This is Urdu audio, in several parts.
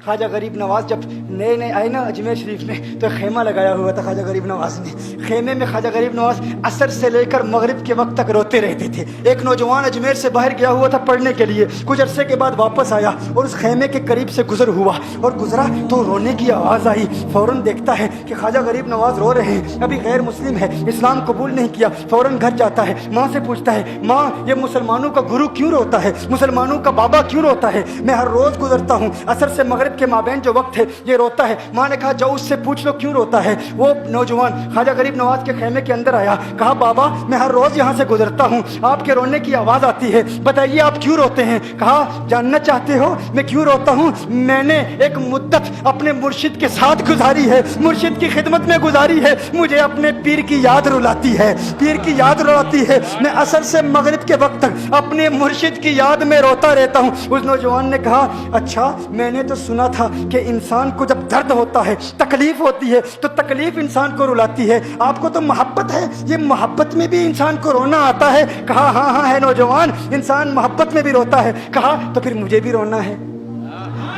خواجہ غریب نواز جب نئے نئے آئے نا اجمیر شریف میں تو خیمہ لگایا ہوا تھا خواجہ غریب نواز نے. خیمے میں خواجہ غریب نواز عصر سے لے کر مغرب کے وقت تک روتے رہتے تھے. ایک نوجوان اجمیر سے باہر گیا ہوا تھا پڑھنے کے لیے, کچھ عرصے کے بعد واپس آیا اور اس خیمے کے قریب سے گزر ہوا اور گزرا تو رونے کی آواز آئی. فوراً دیکھتا ہے کہ خواجہ غریب نواز رو رہے ہیں, ابھی غیر مسلم ہے, اسلام قبول نہیں کیا. فوراً گھر جاتا ہے, ماں سے پوچھتا ہے, ماں یہ مسلمانوں کا گرو کیوں روتا ہے, مسلمانوں کا بابا کیوں روتا ہے؟ میں ہر روز گزرتا ہوں, عصر سے مغرب کے مابین جو وقت ہے یہ روتا ہے. ماں نے کہا جاؤ اس سے پوچھ لو کیوں روتا ہے. وہ نوجوان خواجہ غریب نواز کے خیمے کے اندر آیا, کہا بابا میں ہر روز یہاں سے گزرتا ہوں, آپ کے رونے کی آواز آتی ہے, بتائیے آپ کیوں روتے ہیں؟ کہا جاننا چاہتے ہو میں کیوں روتا ہوں؟ میں نے ایک مدت اپنے مرشد کے ساتھ گزاری ہے, مرشد کی خدمت میں گزاری ہے, مجھے اپنے پیر کی یاد رلاتی ہے, پیر کی یاد رلاتی ہے. میں عصر سے مغرب کے وقت تک اپنے مرشد کی یاد میں روتا رہتا ہوں. اس نوجوان نے کہا اچھا میں نے تو سنا تھا کہ انسان کو جب درد ہوتا ہے, تکلیف ہوتی ہے تو تکلیف انسان کو رلاتی ہے, آپ کو تو محبت ہے, یہ محبت میں بھی انسان کو رونا آتا ہے؟ کہا ہاں ہاں ہے نوجوان, انسان محبت میں بھی روتا ہے. کہا تو پھر مجھے بھی رونا ہے,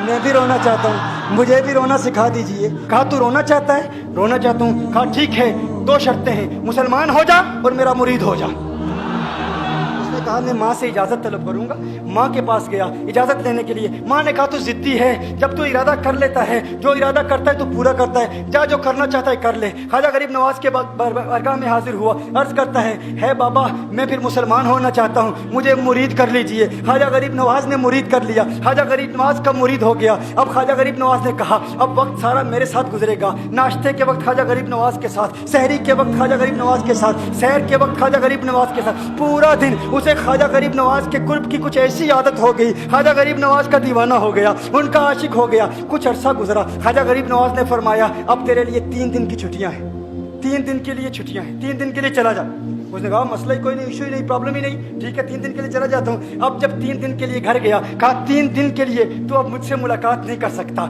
میں بھی رونا چاہتا ہوں, مجھے بھی رونا سکھا دیجئے. کہا تو رونا چاہتا ہے؟ رونا چاہتا ہوں. کہا ٹھیک ہے, دو شرطیں ہیں, مسلمان ہو جا اور میرا مرید ہو جا. کہا میں ماں سے اجازت طلب کروں گا. ماں کے پاس گیا اجازت لینے کے لیے. ماں نے کہا تو ضدی ہے, جب تو ارادہ کر لیتا ہے, جو ارادہ کرتا ہے تو پورا کرتا ہے, جا جو کرنا چاہتا ہے کر لے. خواجہ غریب نواز کے بارگاہ میں حاضر ہوا, عرض کرتا ہے بابا میں پھر مسلمان ہونا چاہتا ہوں, مجھے مرید کر لیجئے. خواجہ غریب نواز نے مرید کر لیا, خواجہ غریب نواز کا مرید ہو گیا. اب خواجہ غریب نواز نے کہا اب وقت سارا میرے ساتھ گزرے گا, ناشتے کے وقت خواجہ غریب نواز کے ساتھ, سحری کے وقت خواجہ غریب نواز کے ساتھ, سحر کے وقت خواجہ غریب نواز کے ساتھ, پورا دن اسے خواجہ غریب نواز کے قرب کی کچھ ایسی عادت ہو گئی, خواجہ غریب نواز کا دیوانہ ہو گیا, ان کا عاشق ہو گیا. کچھ عرصہ گزرا, خواجہ غریب نواز نے فرمایا اب تیرے لیے 3 دن کی چھٹیاں ہیں, 3 دن کے لیے چھٹیاں ہیں, 3 دن کے لیے چلا جا. اس نے کہا مسئلہ ہی کوئی نہیں, ایشو ہی نہیں, پرابلم ہی نہیں, ٹھیک ہے 3 دن کے لیے چلا جاتا ہوں. اب جب 3 دن کے لیے گھر گیا, کہا 3 دن کے لیے تو اب مجھ سے ملاقات نہیں کر سکتا,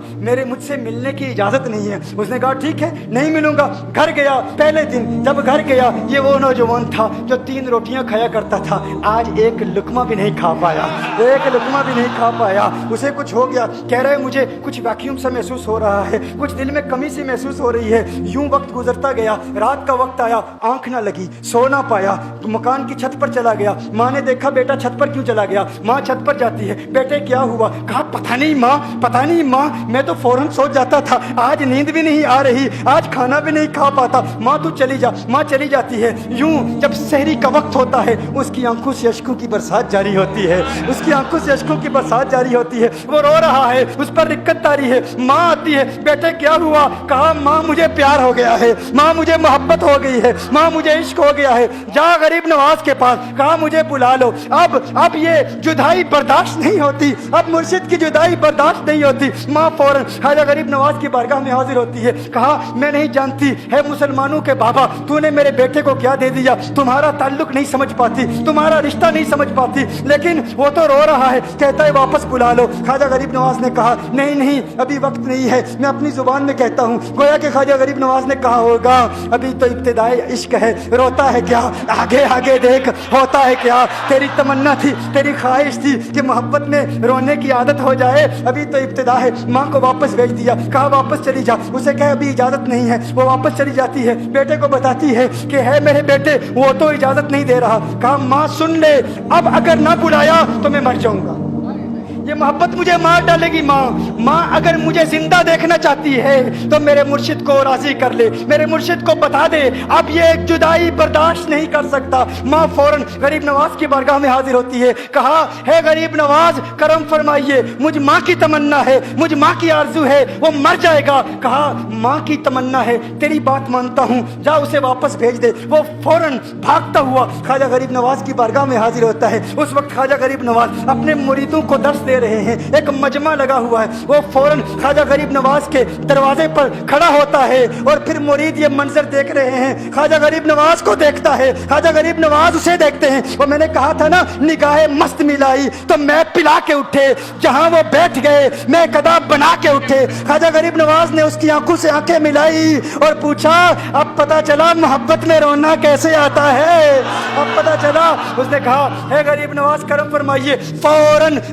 مجھ سے ملنے کی اجازت نہیں ہے. اس نے کہا ٹھیک ہے نہیں ملوں گا. گھر گیا, پہلے دن جب گھر گیا یہ وہ نوجوان تھا جو 3 روٹیاں کھایا کرتا تھا, آج ایک لقمہ بھی نہیں کھا پایا, ایک لقمہ بھی نہیں کھا پایا. اسے کچھ ہو گیا, کہہ رہے مجھے کچھ ویکیوم سا محسوس ہو رہا ہے, کچھ دل میں کمی سی محسوس ہو رہی ہے. یوں وقت گزرتا گیا, رات کا وقت آیا, آنکھ نہ لگی, سو نہ پایا, مکان کی چھت پر چلا گیا. ماں نے دیکھا بیٹا چھت پر کیوں چلا گیا؟ ماں چھت پر جاتی ہے, بیٹے کیا ہوا؟ کہا پتہ نہیں ماں, پتہ نہیں ماں, میں تو فوراً سو جاتا تھا, آج نیند بھی نہیں آ رہی, آج کھانا بھی نہیں کھا پاتا. ماں تو چلی جا. ماں چلی جاتی ہے. یوں جب سحری کا وقت ہوتا ہے اس کی آنکھوں سے اشکوں کی برسات جاری ہوتی ہے, اس کی آنکھوں سے اشکوں کی برسات جاری ہوتی ہے. وہ رو رہا ہے, اس پر رکت تاری ہے. ماں آتی ہے, بیٹے کیا ہوا؟ کہا ماں مجھے پیار ہو گیا ہے, ماں مجھے محبت ہو گئی ہے, ماں مجھے عشق ہو گیا ہے. جا غریب نواز کے پاس, کہا مجھے بلا لو. اب یہ جدائی برداشت نہیں ہوتی, اب مرشد کی جدائی برداشت نہیں ہوتی. ماں فوراً خواجہ غریب نواز کی بارگاہ میں حاضر ہوتی ہے. کہا میں نہیں جانتی ہے مسلمانوں کے بابا, تو نے میرے بیٹے کو کیا دے دیا, تمہارا تعلق نہیں سمجھ پاتی, تمہارا رشتہ نہیں سمجھ پاتی, لیکن وہ تو رو رہا ہے, کہتا ہے واپس بلا لو. خواجہ غریب نواز نے کہا نہیں ابھی وقت نہیں ہے, میں اپنی زبان میں کہتا ہوں. گویا کہ خواجہ غریب نواز نے کہا ہوگا ابھی تو ابتدائی عشق ہے, روتا ہے کیا, آگے دیکھ ہوتا ہے کیا. تیری تمنا تھی, تیری خواہش تھی کہ محبت میں رونے کی عادت ہو جائے, ابھی تو ابتدا ہے. ماں کو واپس بھیج دیا, کہا واپس چلی جا. اسے کہا ابھی اجازت نہیں ہے, وہ واپس چلی جاتی ہے. بیٹے کو بتاتی ہے کہ ہے میرے بیٹے, وہ تو اجازت نہیں دے رہا. کہا ماں سن لے, اب اگر نہ بلایا تو میں مر جاؤں گا, یہ محبت مجھے مار ڈالے گی. ماں اگر مجھے زندہ دیکھنا چاہتی ہے تو میرے مرشد کو راضی کر لے, میرے مرشد کو بتا دے اب یہ جدائی برداشت نہیں کر سکتا. ماں فوراً غریب نواز کی بارگاہ میں حاضر ہوتی ہے. کہا ہے غریب نواز کرم فرمائیے, مجھ ماں کی تمنا ہے, مجھ ماں کی آرزو ہے, وہ مر جائے گا. کہا ماں کی تمنا ہے, تیری بات مانتا ہوں, جا اسے واپس بھیج دے. وہ فوراً بھاگتا ہوا خواجہ غریب نواز کی بارگاہ میں حاضر ہوتا ہے. اس وقت خواجہ غریب نواز اپنے مریدوں کو درس دے رہے ہیں, ایک مجمع لگا ہوا ہے. وہ فوراً خواجہ غریب نواز کے دروازے پر کھڑا ہوتا ہے اور پھر مرید یہ منظر دیکھ رہے ہیں. خواجہ غریب نواز کو دیکھتا ہے, خواجہ غریب نواز اسے دیکھتے ہیں. وہ میں نے کہا تھا نا نگاہ مست ملائی تو میں پلا کے اٹھے, جہاں وہ بیٹھ گئے میں قدا بنا کے اٹھے. خواجہ غریب نواز نے اس کی آنکھوں سے آنکھیں ملائی اور پوچھا اب پتا چلا محبت میں رونا کیسے آتا ہے, اب پتا چلا. اس نے کہا ہے غریب نواز کرم فرمائیے. فوراً